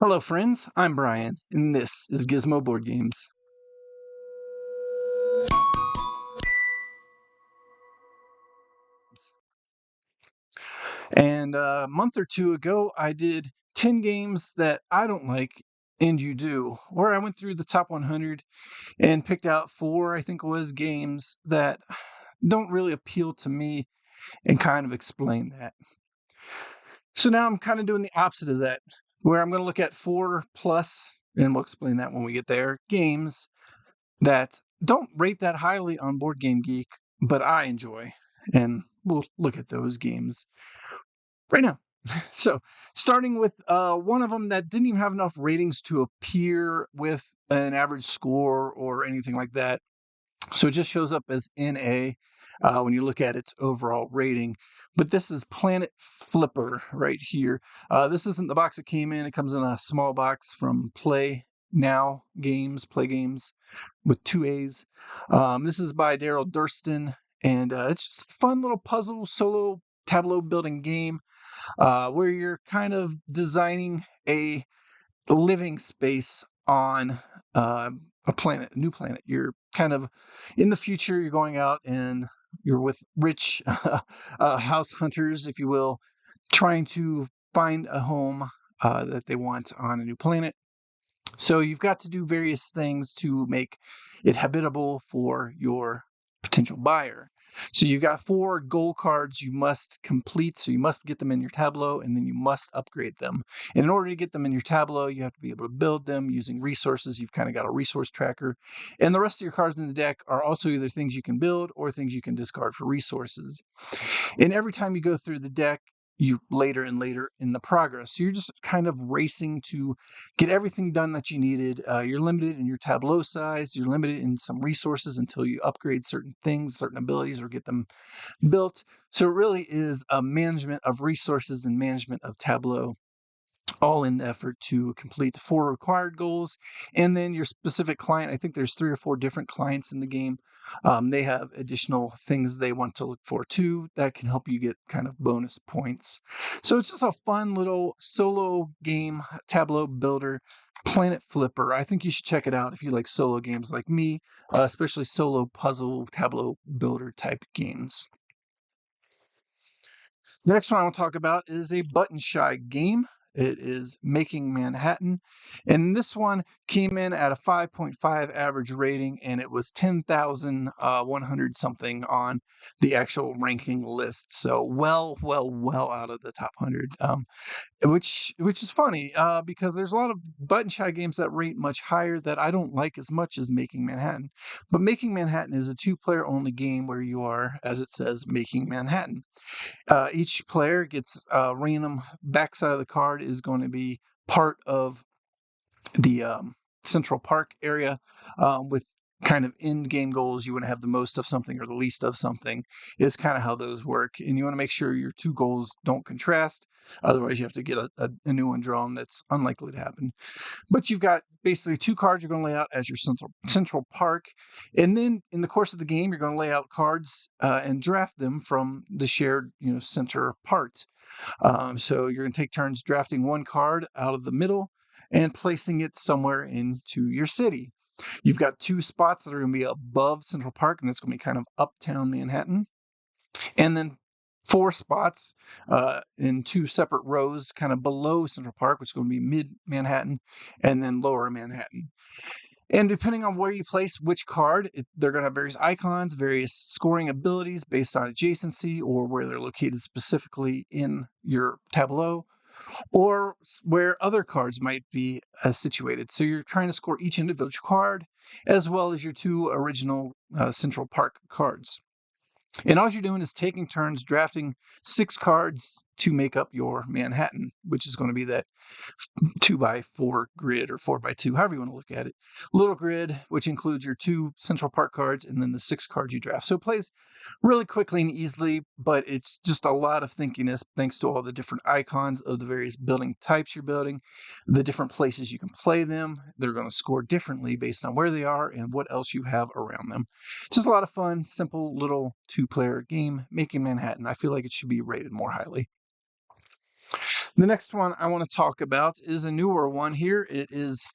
Hello, friends. I'm Brian, and this is Gizmo Board Games. And a month or two ago, I did 10 games that I don't like and you do, where I went through the top 100 and picked out four, I think it was, games that don't really appeal to me and kind of explain that. So now I'm kind of doing the opposite of that, where I'm going to look at four plus, and we'll explain that when we get there, games that don't rate that highly on Board Game Geek, but I enjoy. And we'll look at those games right now. So, starting with one of them that didn't even have enough ratings to appear with an average score or anything like that. So, it just shows up as NA when you look at its overall rating. But this is Planet Flipper right here. This isn't the box it came in. It comes in a small box from Play Games with two A's. This is by Daryl Durston, and it's just a fun little puzzle solo tableau building game where you're kind of designing a living space on a planet, a new planet. You're kind of in the future, you're going out and you're with rich house hunters, if you will, trying to find a home that they want on a new planet. So you've got to do various things to make it habitable for your potential buyer. So you've got four goal cards you must complete. So you must get them in your tableau and then you must upgrade them. And in order to get them in your tableau, you have to be able to build them using resources. You've kind of got a resource tracker. And the rest of your cards in the deck are also either things you can build or things you can discard for resources. And every time you go through the deck, you later and later in the progress. So you're just kind of racing to get everything done that you needed. You're limited in your tableau size. You're limited in some resources until you upgrade certain things, certain abilities, or get them built. So it really is a management of resources and management of tableau, all in the effort to complete the four required goals. And then your specific client, I think there's 3 or 4 different clients in the game. They have additional things they want to look for too that can help you get kind of bonus points. So it's just a fun little solo game, tableau builder, Planet Flipper. I think you should check it out if you like solo games like me, especially solo puzzle, tableau builder type games. The next one I want to talk about is a button shy game. It is Making Manhattan. And this one came in at a 5.5 average rating, and it was 10,100 something on the actual ranking list. So well out of the top 100. Which is funny because there's a lot of button shy games that rate much higher that I don't like as much as Making Manhattan. But Making Manhattan is a 2-player only game where you are, as it says, making Manhattan. Each player gets a random backside of the card is going to be part of the Central Park area with kind of end game goals. You want to have the most of something or the least of something is kind of how those work. And you want to make sure your two goals don't contrast. Otherwise, you have to get a new one drawn. That's unlikely to happen. But you've got basically 2 cards you're going to lay out as your central park. And then in the course of the game, you're going to lay out cards and draft them from the shared center parts. So you're going to take turns drafting one card out of the middle and placing it somewhere into your city. You've got 2 spots that are going to be above Central Park, and that's going to be kind of uptown Manhattan. And then 4 spots in 2 separate rows, kind of below Central Park, which is going to be mid Manhattan, and then lower Manhattan. And depending on where you place which card, they're going to have various icons, various scoring abilities based on adjacency or where they're located specifically in your tableau, or where other cards might be situated. So you're trying to score each individual card as well as your 2 original Central Park cards. And all you're doing is taking turns drafting 6 cards to make up your Manhattan, which is going to be that 2x4 grid or 4x2, however you want to look at it. Little grid, which includes your 2 Central Park cards and then the 6 cards you draft. So it plays really quickly and easily, but it's just a lot of thinkiness thanks to all the different icons of the various building types you're building, the different places you can play them. They're going to score differently based on where they are and what else you have around them. Just a lot of fun, simple little 2-player game, Making Manhattan. I feel like it should be rated more highly. The next one I want to talk about is a newer one here. It is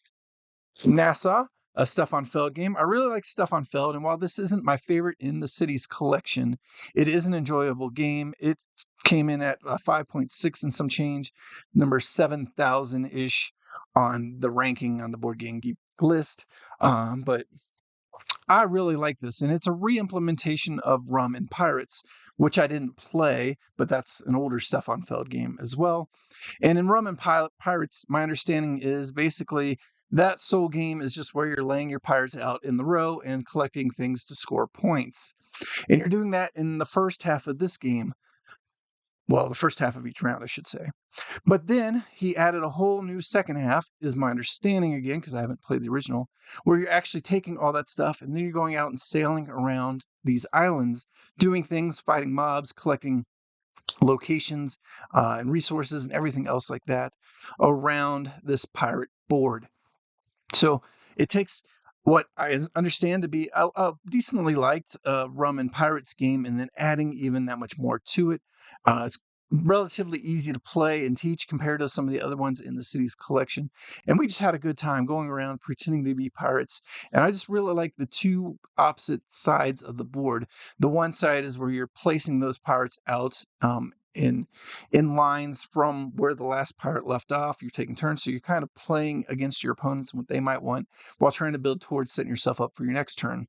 NASA, a Stefan Feld game. I really like Stefan Feld, and while this isn't my favorite in the city's collection, it is an enjoyable game. It came in at 5.6 and some change, number 7,000-ish on the ranking on the Board Game Geek list. But I really like this, and it's a re-implementation of Rum and Pirates, which I didn't play, but that's an older Stefan Feld game as well. And in Rum and Pirates, my understanding is basically that sole game is just where you're laying your pirates out in the row and collecting things to score points. And you're doing that in the first half of this game. Well, the first half of each round, I should say. But then he added a whole new second half, is my understanding again, because I haven't played the original, where you're actually taking all that stuff and then you're going out and sailing around these islands, doing things, fighting mobs, collecting locations and resources and everything else like that around this pirate board. So it takes what I understand to be a decently liked Rum and Pirates game and then adding even that much more to it. It's relatively easy to play and teach compared to some of the other ones in the city's collection. And we just had a good time going around pretending to be pirates. And I just really like the two opposite sides of the board. The one side is where you're placing those pirates out in lines from where the last pirate left off. You're taking turns, so you're kind of playing against your opponents and what they might want while trying to build towards setting yourself up for your next turn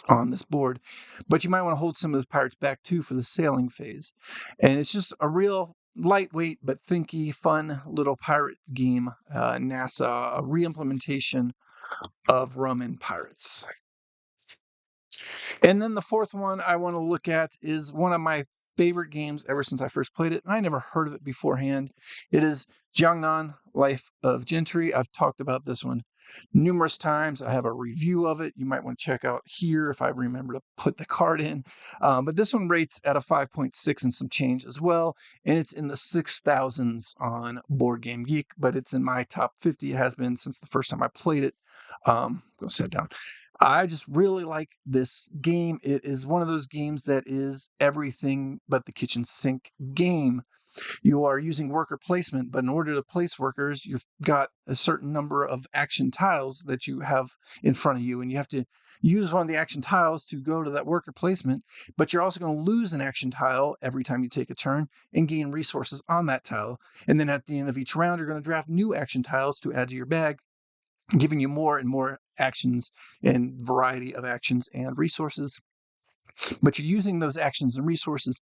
on this board. But you might want to hold some of those pirates back too for the sailing phase. And it's just a real lightweight but thinky, fun little pirate game. NASA, a re-implementation of Rum and Pirates. And then the fourth one I want to look at is one of my favorite games ever since I first played it, and I never heard of it beforehand. It is Jiangnan Life of Gentry. I've talked about this one numerous times. I have a review of it. You might want to check out here if I remember to put the card in. But this one rates at a 5.6 and some change as well, and it's in the 6,000s on Board Game Geek, but it's in my top 50. It has been since the first time I played it. I'm going to sit down. I just really like this game. It is one of those games that is everything but the kitchen sink game. You are using worker placement, but in order to place workers, you've got a certain number of action tiles that you have in front of you, and you have to use one of the action tiles to go to that worker placement, but you're also going to lose an action tile every time you take a turn and gain resources on that tile. And then at the end of each round, you're going to draft new action tiles to add to your bag, giving you more and more actions and variety of actions and resources. But you're using those actions and resources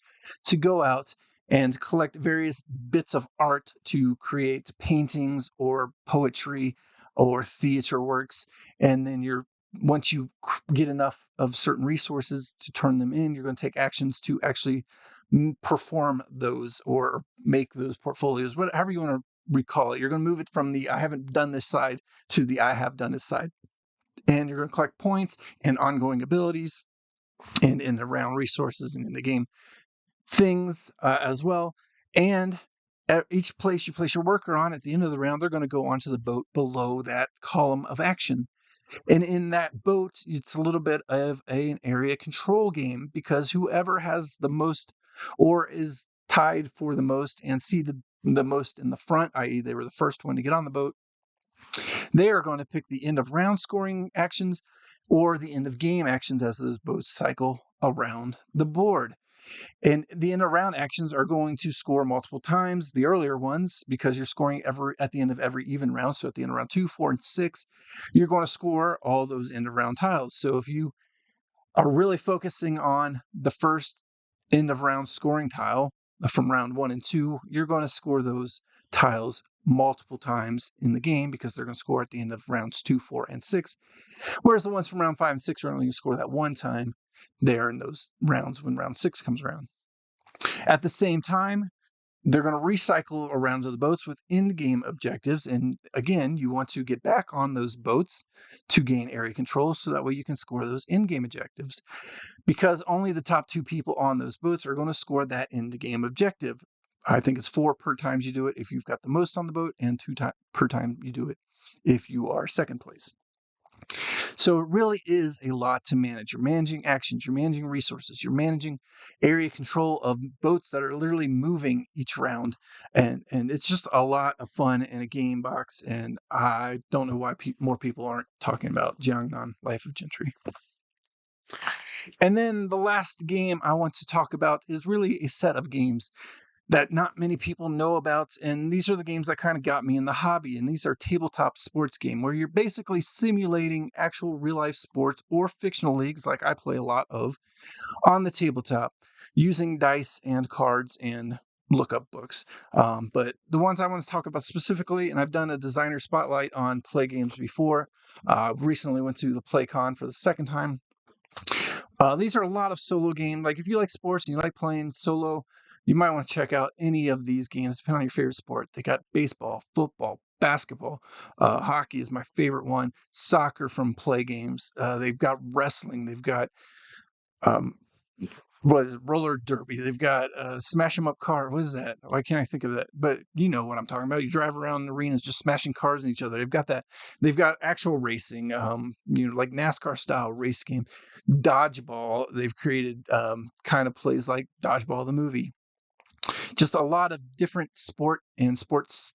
to go out and collect various bits of art to create paintings or poetry or theater works. And then once you get enough of certain resources to turn them in, you're going to take actions to actually perform those or make those portfolios, whatever you want to recall it. You're going to move it from the I haven't done this side to the I have done this side. And you're going to collect points and ongoing abilities and in the round resources and in the game things as well. And at each place you place your worker on, at the end of the round, they're going to go onto the boat below that column of action. And in that boat, it's a little bit of an area control game because whoever has the most or is tied for the most and seated the most in the front, i.e. they were the first one to get on the boat, they are going to pick the end of round scoring actions or the end of game actions as those boats cycle around the board. And the end of round actions are going to score multiple times. The earlier ones, because you're scoring at the end of every even round. So at the end of round 2, 4, and 6, you're going to score all those end of round tiles. So if you are really focusing on the first end of round scoring tile from round 1 and 2, you're going to score those tiles multiple times in the game because they're going to score at the end of rounds 2, 4, and 6. Whereas the ones from round 5 and 6 are only going to score that one time there in those rounds when round 6 comes around. At the same time, they're going to recycle around to the boats with in-game objectives. And again, you want to get back on those boats to gain area control so that way you can score those in-game objectives. Because only the top 2 people on those boats are going to score that in-game objective. I think it's 4 per time you do it if you've got the most on the boat, and 2 per time you do it if you are second place. So it really is a lot to manage. You're managing actions, you're managing resources, you're managing area control of boats that are literally moving each round. And it's just a lot of fun in a game box. And I don't know why more people aren't talking about Jiangnan Life of Gentry. And then the last game I want to talk about is really a set of games that not many people know about. And these are the games that kind of got me in the hobby. And these are tabletop sports game where you're basically simulating actual real life sports or fictional leagues like I play a lot of on the tabletop using dice and cards and lookup books. But the ones I want to talk about specifically, and I've done a designer spotlight on play games before. Recently went to the PlayCon for the second time. These are a lot of solo games. Like if you like sports and you like playing solo, you might want to check out any of these games, depending on your favorite sport. They got baseball, football, basketball, hockey is my favorite one, soccer from Play Games. They've got wrestling. They've got um, what is it, roller derby. They've got smash 'em up car. What is that? Why can't I think of that? But you know what I'm talking about. You drive around the arenas just smashing cars in each other. They've got that. They've got actual racing, like NASCAR style race game. Dodgeball. They've created kind of plays like Dodgeball the movie. Just a lot of different sport and sports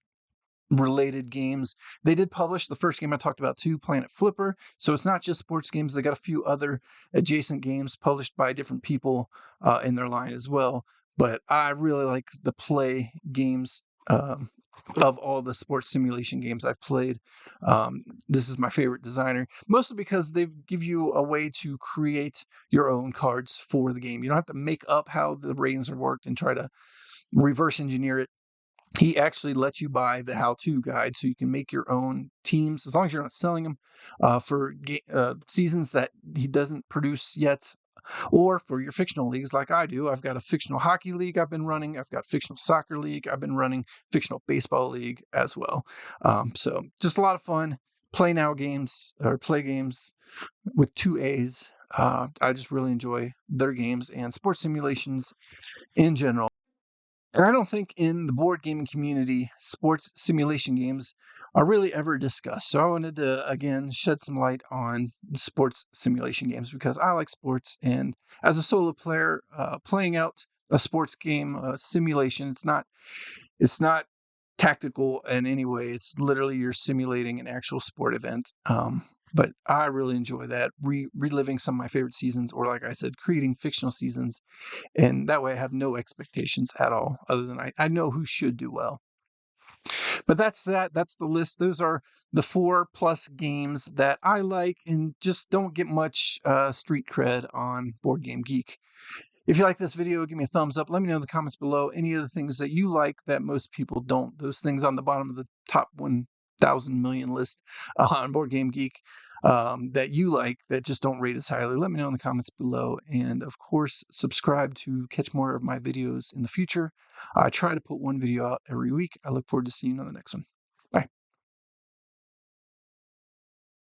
related games. They did publish the first game I talked about too, Planet Flipper. So it's not just sports games. They got a few other adjacent games published by different people in their line as well. But I really like the play games of all the sports simulation games I've played. This is my favorite designer, mostly because they give you a way to create your own cards for the game. You don't have to make up how the ratings are worked and try to reverse engineer it. He actually lets you buy the how-to guide so you can make your own teams, as long as you're not selling them for seasons that he doesn't produce yet, or for your fictional leagues like I do. I've got a fictional hockey league I've been running. I've got fictional soccer league I've been running, fictional baseball league as well. So just a lot of fun. Play now games, or play games with 2 A's. I just really enjoy their games and sports simulations in general. And I don't think in the board gaming community, sports simulation games are really ever discussed. So I wanted to, again, shed some light on sports simulation games because I like sports. And as a solo player, playing out a sports game simulation, it's not tactical in any way. It's literally you're simulating an actual sport event. But I really enjoy that, reliving some of my favorite seasons, or like I said, creating fictional seasons. And that way I have no expectations at all, other than I know who should do well. But that's that. That's the list. Those are the 4+ games that I like and just don't get much street cred on Board Game Geek. If you like this video, give me a thumbs up. Let me know in the comments below any of the things that you like that most people don't. Those things on the bottom of the top 1,000 million list on Board Game Geek that you like that just don't rate as highly. Let me know in the comments below. And of course, subscribe to catch more of my videos in the future. I try to put one video out every week. I look forward to seeing you on the next one. Bye.